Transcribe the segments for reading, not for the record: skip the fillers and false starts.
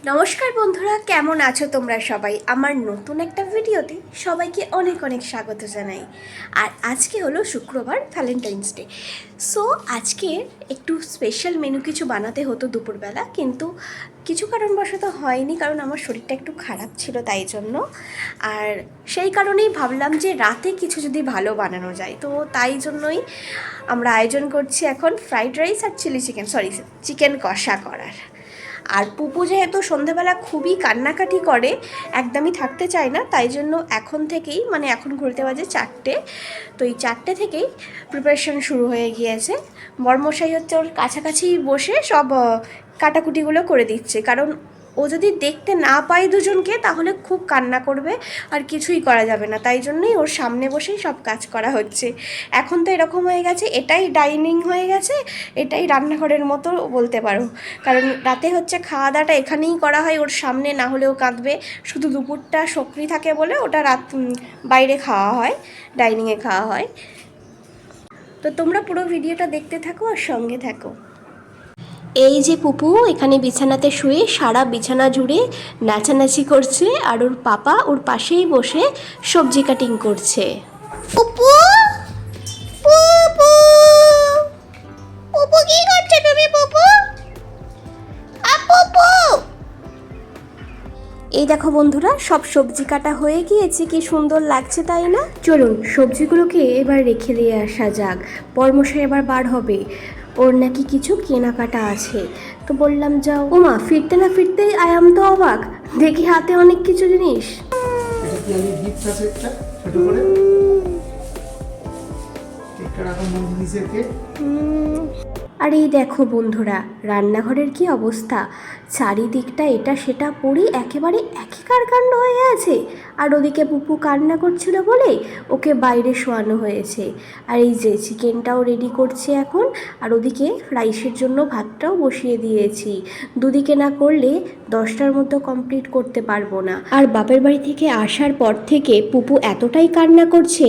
নমস্কার বন্ধুরা, কেমন আছো তোমরা সবাই? আমার নতুন একটা ভিডিওতে সবাইকে অনেক অনেক স্বাগত জানাই। আর আজকে হলো শুক্রবার, ভ্যালেন্টাইন্স ডে। সো আজকে একটু স্পেশাল মেনু কিছু বানাতে হতো দুপুরবেলা, কিন্তু কিছু কারণবশত হয়নি, কারণ আমার শরীরটা একটু খারাপ ছিল তাই জন্য। আর সেই কারণেই ভাবলাম যে রাতে কিছু যদি ভালো বানানো যায়, তো তাই জন্যই আমরা আয়োজন করছি এখন ফ্রাইড রাইস আর চিকেন কষা করার। আর পুপু যেহেতু সন্ধেবেলা খুবই কান্নাকাটি করে, একদমই থাকতে চায় না, তাই জন্য এখন থেকেই, মানে এখন ঘুরতে বাজে 4টে, তো এই 4টে থেকেই প্রিপারেশন শুরু হয়ে গিয়েছে। বরমশাই হচ্ছে ওর কাছাকাছি বসে সব কাটাকুটিগুলো করে দিচ্ছে, কারণ ও যদি দেখতে না পায় দুজনকে তাহলে খুব কান্না করবে আর কিছুই করা যাবে না, তাই জন্যই ওর সামনে বসেই সব কাজ করা হচ্ছে। এখন তো এরকম হয়ে গেছে, এটাই ডাইনিং হয়ে গেছে, এটাই রান্নাঘরের মতো বলতে পারো, কারণ রাতে হচ্ছে খাওয়া দাওয়াটা এখানেই করা হয় ওর সামনে, না হলেও কাঁদবে। শুধু দুপুরটা সক্রি থাকে বলে ওটা বাইরে খাওয়া হয়, ডাইনিংয়ে খাওয়া হয়। তো তোমরা পুরো ভিডিওটা দেখতে থাকো আর সঙ্গে থাকো। এই যে পুপু এখানে বিছানাতে শুয়ে সারা বিছানা জুড়ে নাচানাচি করছে, আর ওর পাপা ওর পাশেই বসে সবজি কাটিং করছে। পুপু পুপু পুপু কি করছো তুমি? পুপু পুপু, এই দেখো বন্ধুরা, সব সবজি কাটা হয়ে গিয়েছে, কি সুন্দর লাগছে তাই না? চলুন সবজিগুলোকে এবার রেখে দিয়ে আসা যাক, বরমশাই এবার বার হবে, ওর নাকি কিছু কেনাকাটা আছে। তো বললাম যাও। ওমা, ফিরতে না ফিরতেই আয়াম তো অবাক, দেখি হাতে অনেক কিছু জিনিস। আর এই দেখো বন্ধুরা, রান্নাঘরের কি অবস্থা, চারিদিকটা এটা সেটা পড়ি একেবারে একাকার কাণ্ড হয়ে আছে। আর ওদিকে পুপু কান্না করছিল বলে ওকে বাইরে শোয়ানো হয়েছে। আর এই যে চিকেনটাও রেডি করছে এখন, আর ওদিকে রাইসের জন্য ভাতটাও বসিয়ে দিয়েছি। দুদিকে না করলে 10টার মতো কমপ্লিট করতে পারবো না। আর বাপের বাড়ি থেকে আসার পর থেকে পুপু এতটাই কান্না করছে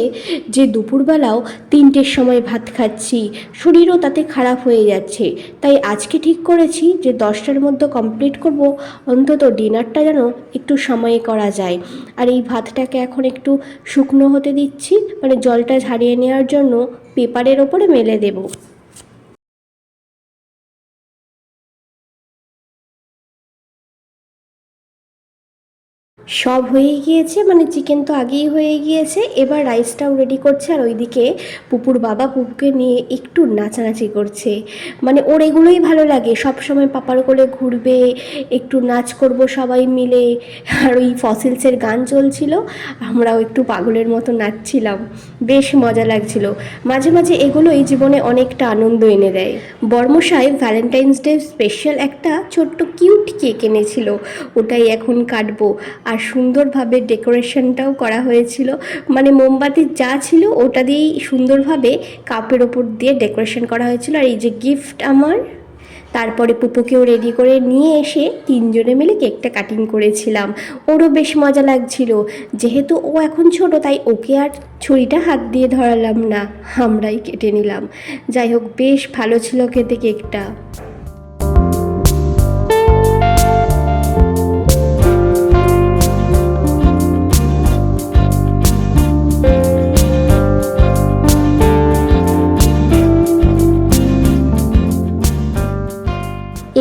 যে দুপুরবেলাও 3টের সময় ভাত খাচ্ছি, শরীরও তাতে খারাপ হয়ে যাচ্ছে। তাই আজকে ঠিক করেছি যে 10টার মধ্যে কমপ্লিট করব, অন্তত ডিনারটা যেন একটু সময়ে করা যায়। আর এই ভাতটাকে এখন একটু শুকনো হতে দিচ্ছি, মানে জলটা ঝারিয়ে নেওয়ার জন্য পেপারের ওপরে মেলে দেব। সব হয়ে গিয়েছে, মানে চিকেন তো আগেই হয়ে গিয়েছে, এবার রাইসটাও রেডি করছে। আর ওইদিকে পুপুর বাবা পুপুকে নিয়ে একটু নাচানাচি করছে, মানে ওর এগুলোই ভালো লাগে, সব সময় পাপার কোলে ঘুরবে, একটু নাচ করব সবাই মিলে। আর ওই ফসিলসের গান চলছিল, আমরাও একটু পাগলের মতো নাচছিলাম, বেশ মজা লাগছিল। মাঝে মাঝে এগুলো এই জীবনে অনেকটা আনন্দ এনে দেয়। বর্মশাই ভ্যালেন্টাইন্স ডে স্পেশাল একটা ছোট্ট কিউট কেক এনেছিল, ওটাই এখন কাটবো। আর সুন্দরভাবে ডেকোরেশনটাও করা হয়েছিল, মানে মোমবাতি যা ছিল ওটা দিয়েই সুন্দরভাবে কাপের ওপর দিয়ে ডেকোরেশন করা হয়েছিল। আর এই যে গিফট আমার, তারপরে পুপুকেও রেডি করে নিয়ে এসে 3জনে মিলে কেকটা কাটিং করেছিলাম। ওরও বেশ মজা লাগছিল, যেহেতু ও এখন ছোট তাই ওকে আর ছুরিটা হাত দিয়ে ধরালাম না, আমরাই কেটে নিলাম। যাই হোক, বেশ ভালো ছিল খেতে কেকটা।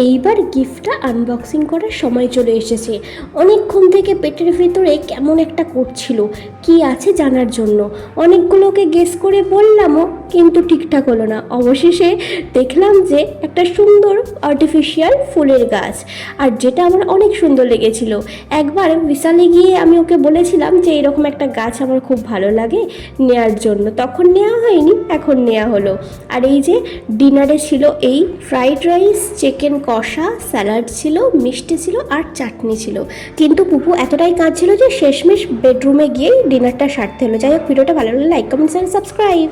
এইবার গিফটটা আনবক্সিং করার সময় চলে এসেছে। অনেকক্ষণ থেকে পেটের ভেতরে কেমন একটা করছিল, কি আছে জানার জন্য। অনেকগুলোকে গেস করে বললামও, কিন্তু ঠিকঠাক হলো না। অবশেষে দেখলাম যে একটা সুন্দর আর্টিফিশিয়াল ফুলের গাছ, আর যেটা আমার অনেক সুন্দর লেগেছিল। একবার বিশালে গিয়ে আমি ওকে বলেছিলাম যে এরকম একটা গাছ আমার খুব ভালো লাগে নেয়ার জন্য, তখন নেওয়া হয়নি, এখন নেওয়া হলো। আর এই যে ডিনারে ছিল এই ফ্রাইড রাইস, চিকেন কষা, স্যালাড ছিল, মিষ্টি ছিল আর চাটনি ছিল। কিন্তু পুপু এতটাই কাঁদছিল যে শেষমেশ বেডরুমে গিয়েই ডিনারটা সারতে হলো। যাই হোক, ভিডিওটা ভালো লাগলে লাইক, কমেন্ট, সাবস্ক্রাইব।